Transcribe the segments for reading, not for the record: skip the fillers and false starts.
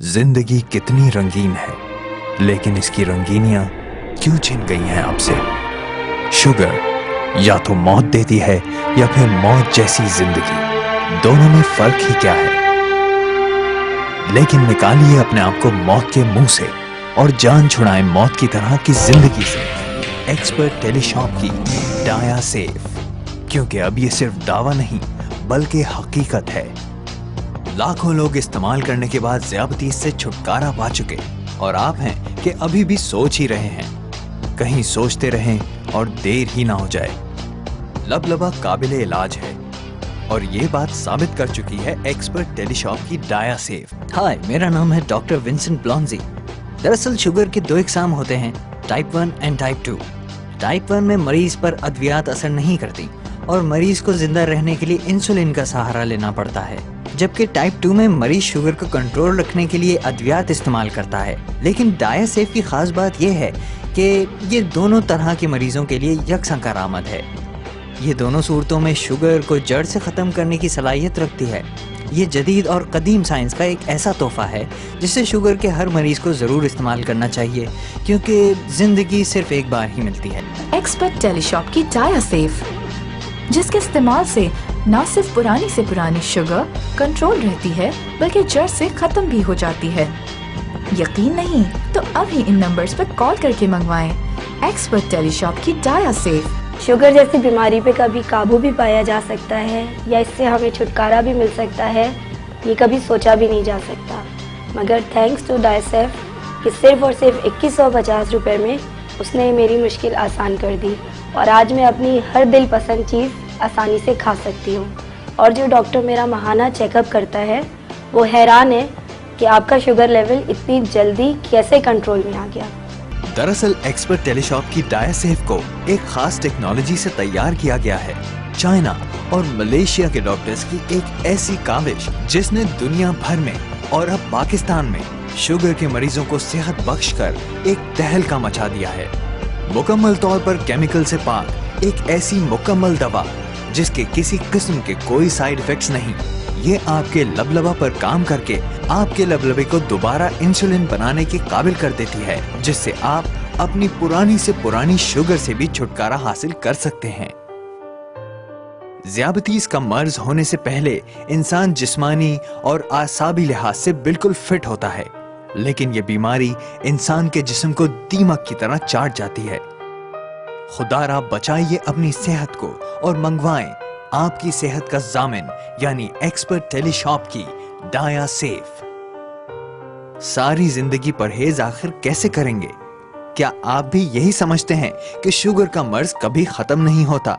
जिंदगी कितनी रंगीन है, लेकिन इसकी रंगीनियां क्यों छिन गई हैं आपसे। शुगर या तो मौत देती है या फिर मौत जैसी जिंदगी, दोनों में फर्क ही क्या है। लेकिन निकालिए अपने आप को मौत के मुंह से और जान छुड़ाएं मौत की तरह की जिंदगी से एक्सपर्ट टेलीशॉप की डाया सेफ, क्योंकि अब ये सिर्फ दावा नहीं बल्कि हकीकत है। लाखों लोग इस्तेमाल करने के बाद ज़ियाबतीस से छुटकारा पा चुके और आप हैं कि अभी भी सोच ही रहे हैं। कहीं सोचते रहें और देर ही ना हो जाए। लबलबा काबिले इलाज है और ये बात साबित कर चुकी है एक्सपर्ट टेलीशॉप की डाया सेफ। हाय, मेरा नाम है डॉक्टर विंसेंट ब्लॉन्जी। दरअसल शुगर के 2 एग्जाम होते हैं, टाइप 1 एंड टाइप 2। टाइप 1 में मरीज पर अद्वियात असर नहीं करती और मरीज को जिंदा रहने के लिए इंसुलिन का सहारा लेना पड़ता है, जबकि टाइप 2 में मरीज शुगर को कंट्रोल रखने के लिए अद्वियात इस्तेमाल करता है। लेकिन डाया सेफ की खास बात यह है कि ये दोनों तरह के मरीजों के लिए यकसा करामत है। ये दोनों सूरतों में शुगर को जड़ से ख़त्म करने की सलाहियत रखती है। ये जदीद और कदीम साइंस का एक ऐसा तोहफा है जिसे शुगर के हर मरीज को ज़रूर इस्तेमाल करना चाहिए, क्योंकि ज़िंदगी सिर्फ एक बार ही मिलती है। एक्सपर्ट टेलीशॉप की डाया सेफ, जिसके इस्तेमाल से न सिर्फ पुरानी से पुरानी शुगर कंट्रोल रहती है बल्कि जड़ से खत्म भी हो जाती है। यकीन नहीं तो अभी इन नंबर्स पर कॉल करके मंगवाएं एक्सपर्ट टेलीशॉप की डाया सेफ। शुगर जैसी बीमारी पे कभी काबू भी पाया जा सकता है या इससे हमें छुटकारा भी मिल सकता है, ये कभी सोचा भी नहीं जा सकता। मगर थैंक्स टू डाया सेफ कि सिर्फ और सिर्फ 2150 रुपये में उसने मेरी मुश्किल आसान कर दी और आज मैं अपनी हर दिल पसंद चीज़ आसानी से खा सकती हूँ। और जो डॉक्टर मेरा माहाना चेकअप करता है वो हैरान है कि आपका शुगर लेवल इतनी जल्दी कैसे कंट्रोल में आ गया। दरअसल एक्सपर्ट टेलीशॉप की डाया सेफ को एक खास टेक्नोलॉजी से तैयार किया गया है। चाइना और मलेशिया के डॉक्टर्स की एक ऐसी काविश जिसने दुनिया भर में और अब पाकिस्तान में शुगर के मरीजों को सेहत बख्श कर एक तहलका मचा दिया है। मुकम्मल तौर पर केमिकल से पाक एक ऐसी मुकम्मल दवा जिसके किसी किस्म के कोई साइड इफेक्ट्स नहीं, ये आपके लबलबा पर काम करके आपके लबलबे को दोबारा इंसुलिन बनाने के काबिल कर देती है, जिससे आप अपनी पुरानी से पुरानी शुगर से भी छुटकारा हासिल कर सकते हैं। ज़ियाबतीस का मर्ज होने से पहले इंसान जिस्मानी और आसाबी लिहाज से बिल्कुल फिट होता है, लेकिन ये बीमारी इंसान के जिस्म को दीमक की तरह चाट जाती है। खुदारा बचाइए अपनी सेहत को और मंगवाएं आपकी सेहत का जामिन यानी एक्सपर्ट टेलीशॉप की डाया सेफ। सारी जिंदगी परहेज आखिर कैसे करेंगे? क्या आप भी यही समझते हैं कि शुगर का मर्ज कभी खत्म नहीं होता?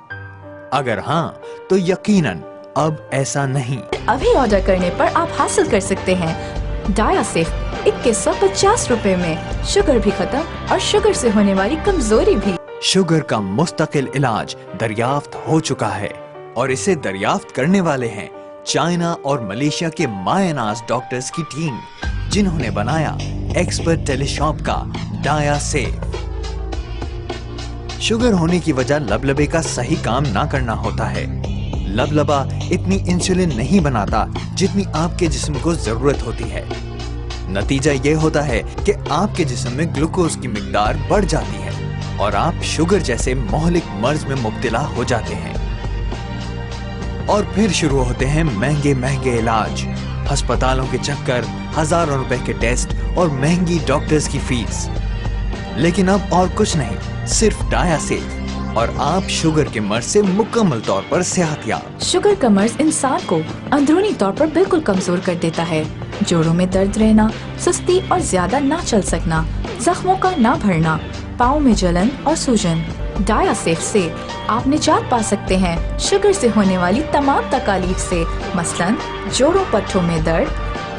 अगर हाँ तो यकीनन अब ऐसा नहीं। अभी ऑर्डर करने पर आप हासिल कर सकते हैं डाया सेफ 2150 रुपए में। शुगर भी खत्म और शुगर से होने वाली कमजोरी भी। शुगर का मुस्तकिल इलाज दरियाफ्त हो चुका है और इसे दरियाफ्त करने वाले हैं चाइना और मलेशिया के मायनाज डॉक्टर्स की टीम, जिन्होंने बनाया एक्सपर्ट टेलीशॉप का डाया सेफ। शुगर होने की वजह लबलबे का सही काम ना करना होता है। लबलबा इतनी इंसुलिन नहीं बनाता जितनी आपके जिस्म को जरूरत होती है। नतीजा ये होता है कि आपके जिस्म में ग्लूकोज की मिकदार बढ़ जाती है और आप शुगर जैसे मोहलिक मर्ज में मुब्तला हो जाते हैं। और फिर शुरू होते हैं महंगे महंगे इलाज, अस्पतालों के चक्कर, हजारों रुपए के टेस्ट और महंगी डॉक्टर्स की फीस। लेकिन अब और कुछ नहीं, सिर्फ डाया सेफ और आप शुगर के मर्ज से मुकम्मल तौर पर सेहतयाब। शुगर का मर्ज इंसान को अंदरूनी तौर पर बिल्कुल कमजोर कर देता है। जोड़ों में दर्द रहना, सुस्ती और ज्यादा ना चल सकना, जख्मों का ना भरना, पाँव में जलन और सूजन। डाया सेफ से आप निजात पा सकते हैं शुगर से होने वाली तमाम तकालीफ से, मसलन जोड़ों पट्टों में दर्द,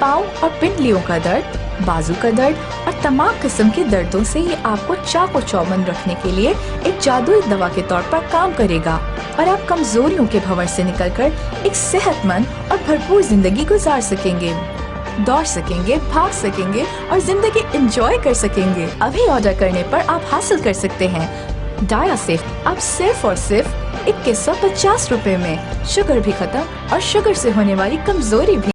पाँव और पिंडलियों का दर्द, बाजू का दर्द और तमाम किस्म के दर्दों से ये आपको चाको चौबंद रखने के लिए एक जादुई दवा के तौर पर काम करेगा और आप कमजोरियों के भंवर से निकलकर एक सेहतमंद और भरपूर जिंदगी गुजार सकेंगे। दौड़ सकेंगे, भाग सकेंगे और जिंदगी एंजॉय कर सकेंगे। अभी ऑर्डर करने पर आप हासिल कर सकते हैं डाया सेफ अब सिर्फ और सिर्फ 2150 रुपए में। शुगर भी खत्म और शुगर से होने वाली कमजोरी भी।